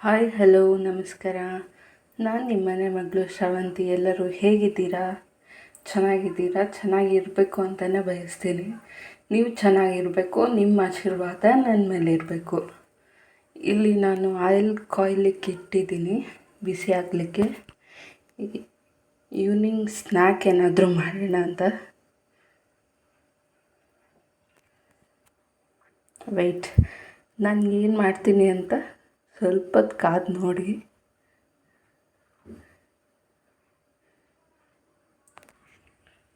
Hi hello ನಮಸ್ಕಾರ. ನಾನು ನಿಮ್ಮನೆ ಮಗಳು ಶ್ರವಂತಿ. ಎಲ್ಲರೂ ಹೇಗಿದ್ದೀರಾ? ಚೆನ್ನಾಗಿದ್ದೀರಾ? ಚೆನ್ನಾಗಿರಬೇಕು ಅಂತಲೇ ಬಯಸ್ತೀನಿ. ನೀವು ಚೆನ್ನಾಗಿರಬೇಕು. ನಿಮ್ಮ ಆಶೀರ್ವಾದ ನನ್ನ ಮೇಲೆ ಇರಬೇಕು. ಇಲ್ಲಿ ನಾನು ಆಯಿಲ್ ಕಾಯ್ಲಿಕ್ಕೆ ಇಟ್ಟಿದ್ದೀನಿ, ಬಿಸಿ ಆಗಲಿಕ್ಕೆ. ಈವ್ನಿಂಗ್ ಸ್ನ್ಯಾಕ್ ಏನಾದರೂ ಮಾಡೋಣ ಅಂತ. ವೆಯ್ಟ್, ನಾನು ಏನು ಮಾಡ್ತೀನಿ ಅಂತ ಸ್ವಲ್ಪ ಹೊತ್ತು ಕಾದು ನೋಡಿ.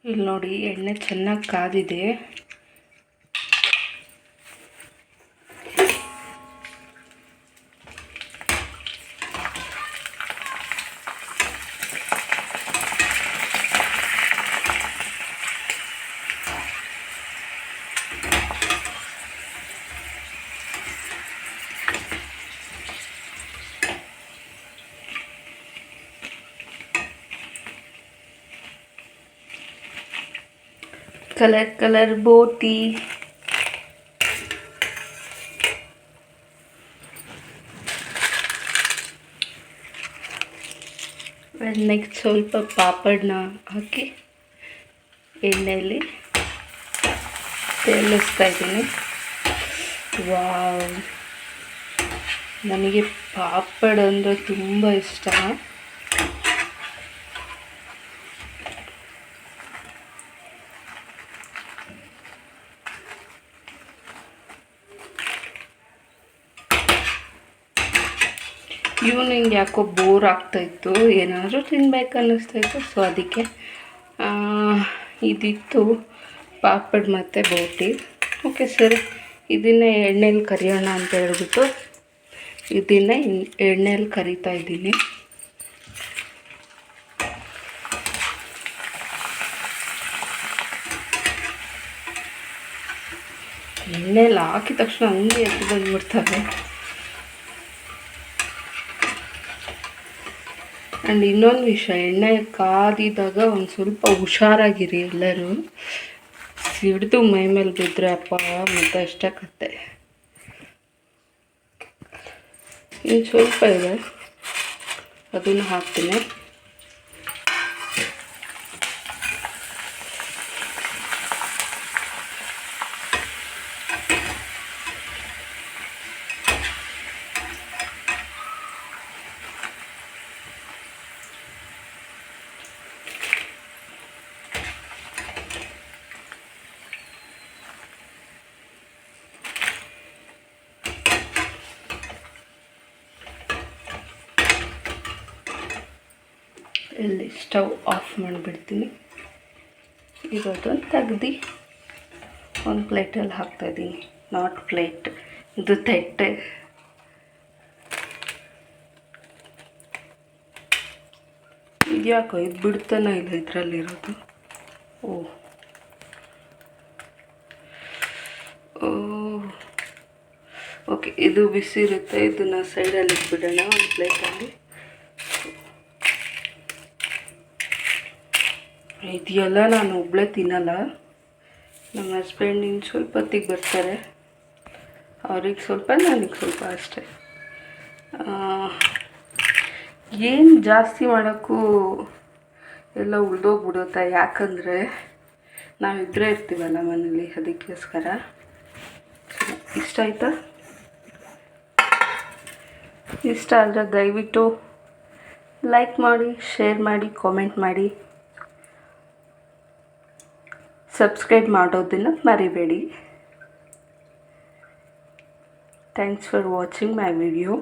ಇಲ್ಲಿ ನೋಡಿ, ಎಣ್ಣೆ ಚೆನ್ನಾಗಿ ಕಾದಿದೆ. ಕಲರ್ ಬೋಟಿ, ನೆಕ್ಸ್ಟ್ ಸ್ವಲ್ಪ ಪಾಪಡನ್ನ ಹಾಕಿ ಎಣ್ಣೆಯಲ್ಲಿ ತೇಲಿಸ್ತಾ ಇದ್ದೀನಿ. ವಾವ್, ನನಗೆ ಪಾಪಡ್ ಅಂದರೆ ತುಂಬ ಇಷ್ಟ. ಈವ್ನಿಂಗ್ ಯಾಕೋ ಬೋರ್ ಆಗ್ತಾಯಿತ್ತು, ಏನಾದರೂ ತಿನ್ಬೇಕು ಅನ್ನಿಸ್ತಾಯಿತ್ತು. ಸೊ ಅದಕ್ಕೆ ಇದಿತ್ತು ಪಾಪಡ್ ಮತ್ತು ಬೋಟಿ. ಓಕೆ ಸರಿ, ಇದನ್ನೇ ಎಣ್ಣೆಲಿ ಕರಿಯೋಣ ಅಂತ ಹೇಳ್ಬಿಟ್ಟು ಇದನ್ನೇ ಎಣ್ಣೆಲಿ ಕರಿತಾ ಇದ್ದೀನಿ. ಎಣ್ಣೆಲಿ ಹಾಕಿದ ತಕ್ಷಣ ಹಂಗೆ ಎದ್ದು ಬಂದುಬಿಡ್ತವೆ. ಆ್ಯಂಡ್ ಇನ್ನೊಂದು ವಿಷಯ, ಎಣ್ಣೆ ಕಾದಿದಾಗ ಒಂದು ಸ್ವಲ್ಪ ಹುಷಾರಾಗಿರಿ ಎಲ್ಲರೂ. ಸಿಡಿದು ಮೈ ಮೇಲೆ ಬಿದ್ದರೆ ಅಪ್ಪ ಮತ್ತು ಅಷ್ಟೇ ಕತೆ. ಇನ್ನು ಸ್ವಲ್ಪ ಇದೆ, ಅದನ್ನು ಹಾಕ್ತೀನಿ. ಇಲ್ಲಿ ಸ್ಟವ್ ಆಫ್ ಮಾಡಿಬಿಡ್ತೀನಿ. ಇದನ್ನು ತೆಗ್ದು ಒಂದು ಪ್ಲೇಟಲ್ಲಿ ಹಾಕ್ತಾಯಿದ್ದೀನಿ. ನಾಟ್ ಪ್ಲೇಟ್, ಇದು ತಟ್ಟೆ. ಇದ್ಯಾಕೋ ಇದು ಬಿಡ್ತಾನೆ ಇಲ್ಲ ಇದರಲ್ಲಿರೋದು. ಓಕೆ, ಇದು ಬಿಸಿ ಇರುತ್ತೆ. ಇದನ್ನು ಸೈಡಲ್ಲಿ ಇಟ್ಬಿಡೋಣ ಒಂದು ಪ್ಲೇಟಲ್ಲಿ. ಇದೆಲ್ಲ ನಾನು ಒಬ್ಬಳೇ ತಿನ್ನಲ್ಲ. ನಮ್ಮ ಹಸ್ಬೆಂಡ್ ಇನ್ನು ಸ್ವಲ್ಪ ಹೊತ್ತಿಗೆ ಬರ್ತಾರೆ. ಅವ್ರಿಗೆ ಸ್ವಲ್ಪ, ನನಗೆ ಸ್ವಲ್ಪ ಅಷ್ಟೇ. ಏನು ಜಾಸ್ತಿ ಮಾಡೋಕ್ಕೂ ಎಲ್ಲ ಉಳ್ದೋಗ್ಬಿಡುತ್ತೆ, ಯಾಕಂದರೆ ನಾವಿಬ್ಬರೇ ಇರ್ತೀವಲ್ಲ ಮನೇಲಿ, ಅದಕ್ಕೋಸ್ಕರ. ಇಷ್ಟ ಆಯಿತಾ? ಇಷ್ಟ ಆದರೆ ದಯವಿಟ್ಟು ಲೈಕ್ ಮಾಡಿ, ಶೇರ್ ಮಾಡಿ, ಕಾಮೆಂಟ್ ಮಾಡಿ, ಸಬ್ಸ್ಕ್ರೈಬ್ ಮಾಡೋದನ್ನು ಮರಿಬೇಡಿ. Thanks for watching my video.